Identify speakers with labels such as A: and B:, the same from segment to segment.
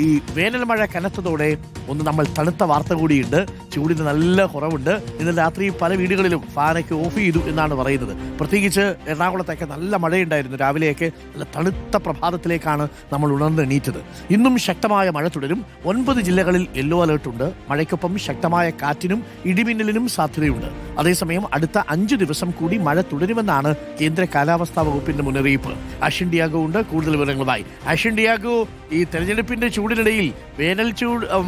A: ഈ വേനൽ മഴ കനത്തതോടെ ഒന്ന് നമ്മൾ തണുത്ത വാർത്ത കൂടിയുണ്ട്. ചൂടിന് നല്ല കുറവുണ്ട്. ഇന്നലെ രാത്രി പല വീടുകളിലും ഫാനൊക്കെ ഓഫ് ചെയ്തു എന്നാണ് പറയുന്നത്. പ്രത്യേകിച്ച് എറണാകുളത്തൊക്കെ നല്ല മഴയുണ്ടായിരുന്നു. രാവിലെയൊക്കെ നല്ല തണുത്ത പ്രഭാതത്തിലേക്കാണ് നമ്മൾ ഉണർന്നെണീറ്റത്. ഇന്നും ശക്തമായ മഴ തുടരും. 9 ജില്ലകളിൽ യെല്ലോ അലേർട്ട് ഉണ്ട്. മഴയ്ക്കൊപ്പം ശക്തമായ കാറ്റിനും ഇടിമിന്നലിനും സാധ്യതയുണ്ട്. അതേസമയം അടുത്ത 5 ദിവസം കൂടി മഴ തുടരുമെന്നാണ് കേന്ദ്ര കാലാവസ്ഥാ വകുപ്പിന്റെ മുന്നറിയിപ്പ്. അശ്വിൻ ഡിയാഗോ ഉണ്ട് കൂടുതൽ വിവരങ്ങളുമായി. അശ്വിൻ ഡിയാഗോ, ഈ തെരഞ്ഞെടുപ്പിന്റെ ചൂടിനിടയിൽ വേനൽ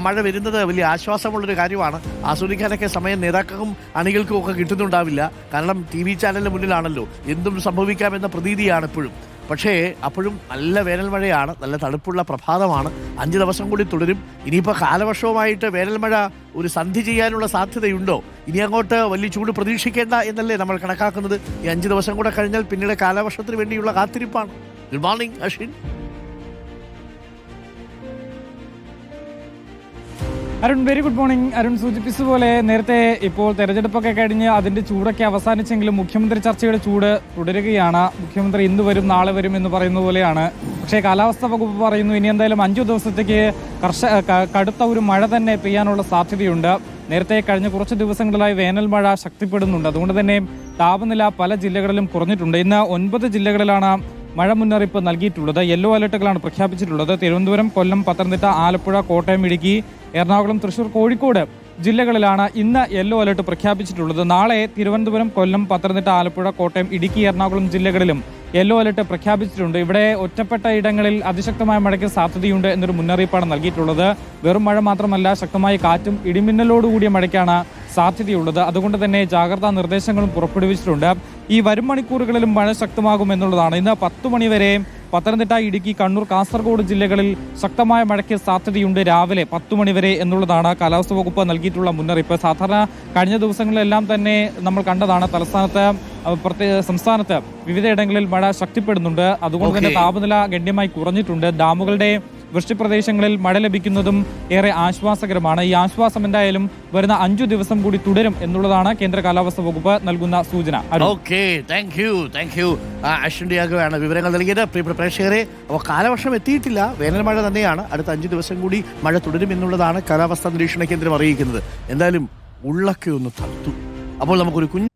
A: മഴ വരുന്നത് വലിയ ആശ്വാസമുള്ളൊരു കാര്യമാണ്. ആസ്വദിക്കാനൊക്കെ സമയം നേതാക്കൾക്കും അണികൾക്കും ഒക്കെ കിട്ടുന്നുണ്ടാവില്ല. കാരണം TV ചാനലിന് മുന്നിലാണല്ലോ, എന്തും സംഭവിക്കാമെന്ന പ്രതീതിയാണ് എപ്പോഴും. പക്ഷേ അപ്പോഴും നല്ല വേനൽ മഴയാണ്, നല്ല തണുപ്പുള്ള പ്രഭാതമാണ്. 5 ദിവസം കൂടി തുടരും. ഇനിയിപ്പോൾ കാലവർഷവുമായിട്ട് വേനൽ മഴ ഒരു സന്ധി ചെയ്യാനുള്ള സാധ്യതയുണ്ടോ? ഇനി അങ്ങോട്ട് വലിയ ചൂട് പ്രതീക്ഷിക്കേണ്ട എന്നല്ലേ നമ്മൾ കണക്കാക്കുന്നത്? ഈ 5 ദിവസം കൂടെ കഴിഞ്ഞാൽ പിന്നീട് കാലവർഷത്തിന് വേണ്ടിയുള്ള കാത്തിരിപ്പാണ്. Good morning Ashwin.
B: Arun, very good morning. Arun സൂചിപ്പിച്ചതുപോലെ നേരത്തെ ഇപ്പോൾ തെരഞ്ഞെടുപ്പൊക്കെ കഴിഞ്ഞ് അതിന്റെ ചൂടൊക്കെ അവസാനിച്ചെങ്കിലും മുഖ്യമന്ത്രി ചർച്ചയുടെ ചൂട് തുടരുകയാണ്. മുഖ്യമന്ത്രി ഇന്ന് വരും നാളെ വരും എന്ന് പറയുന്ന പോലെയാണ്. പക്ഷേ കാലാവസ്ഥാ വകുപ്പ് പറയുന്നു ഇനി എന്തായാലും 5 ദിവസത്തേക്ക് കടുത്ത ഒരു മഴ തന്നെ പെയ്യാനുള്ള സാധ്യതയുണ്ട്. നേരത്തെ കഴിഞ്ഞ കുറച്ച് ദിവസങ്ങളിലായി വേനൽ മഴ ശക്തിപ്പെടുന്നുണ്ട്. അതുകൊണ്ട് തന്നെ താപനില പല ജില്ലകളിലും കുറഞ്ഞിട്ടുണ്ട്. ഇന്ന് 9 ജില്ലകളിലാണ് മഴ മുന്നറിയിപ്പ് നൽകിയിട്ടുള്ളത്. യെല്ലോ അലർട്ടുകളാണ് പ്രഖ്യാപിച്ചിട്ടുള്ളത്. തിരുവനന്തപുരം, കൊല്ലം, പത്തനംതിട്ട, ആലപ്പുഴ, കോട്ടയം, ഇടുക്കി, എറണാകുളം, തൃശൂർ, കോഴിക്കോട് ജില്ലകളിലാണ് ഇന്ന് യെല്ലോ അലർട്ട് പ്രഖ്യാപിച്ചിട്ടുള്ളത്. നാളെ തിരുവനന്തപുരം, കൊല്ലം, പത്തനംതിട്ട, ആലപ്പുഴ, കോട്ടയം, ഇടുക്കി, എറണാകുളം ജില്ലകളിലും യെല്ലോ അലർട്ട് പ്രഖ്യാപിച്ചിട്ടുണ്ട്. ഇവിടെ ഒറ്റപ്പെട്ട ഇടങ്ങളിൽ അതിശക്തമായ മഴയ്ക്ക് സാധ്യതയുണ്ട് എന്നൊരു മുന്നറിയിപ്പാണ് നൽകിയിട്ടുള്ളത്. വെറും മഴ മാത്രമല്ല, ശക്തമായ കാറ്റും ഇടിമിന്നലോടുകൂടിയ മഴയ്ക്കാണ് സാധ്യതയുള്ളത്. അതുകൊണ്ട് തന്നെ ജാഗ്രതാ നിർദ്ദേശങ്ങളും പുറപ്പെടുവിച്ചിട്ടുണ്ട്. ഈ വരും മണിക്കൂറുകളിലും മഴ ശക്തമാകും എന്നുള്ളതാണ്. ഇന്ന് 10 മണിവരെ പത്തനംതിട്ട, ഇടുക്കി, കണ്ണൂർ, കാസർഗോഡ് ജില്ലകളിൽ ശക്തമായ മഴയ്ക്ക് സാധ്യതയുണ്ട് രാവിലെ 10 മണിവരെ എന്നുള്ളതാണ് കാലാവസ്ഥാ വകുപ്പ് നൽകിയിട്ടുള്ള മുന്നറിയിപ്പ്. സാധാരണ കഴിഞ്ഞ ദിവസങ്ങളിലെല്ലാം തന്നെ നമ്മൾ കണ്ടതാണ് സംസ്ഥാനത്ത് വിവിധയിടങ്ങളിൽ മഴ ശക്തിപ്പെടുന്നുണ്ട്. അതുകൊണ്ട് തന്നെ താപനില ഗണ്യമായി കുറഞ്ഞിട്ടുണ്ട്. ഡാമുകളുടെ വൃഷ്ടിപ്രദേശങ്ങളിൽ മഴ ലഭിക്കുന്നതും ഏറെ ആശ്വാസകരമാണ്. ഈ ആശ്വാസം എന്തായാലും വരുന്ന 5 ദിവസം കൂടി തുടരും എന്നുള്ളതാണ് കേന്ദ്ര കാലാവസ്ഥാ വകുപ്പ് നൽകുന്ന സൂചന.
A: അശ്വിൻ ഡിയാഗോ ആണ് വിവരങ്ങൾ നൽകിയത്. പ്രിയപ്പെട്ട പ്രേക്ഷകരെ, അപ്പോൾ കാലവർഷം എത്തിയിട്ടില്ല, വേനൽ മഴ തന്നെയാണ്. അടുത്ത 5 ദിവസം കൂടി മഴ തുടരും എന്നുള്ളതാണ് കാലാവസ്ഥാ നിരീക്ഷണ കേന്ദ്രം അറിയിക്കുന്നത്. എന്തായാലും ഉള്ളൊക്കെ ഒന്ന് തണുത്തു. അപ്പോൾ നമുക്കൊരു കുഞ്ഞു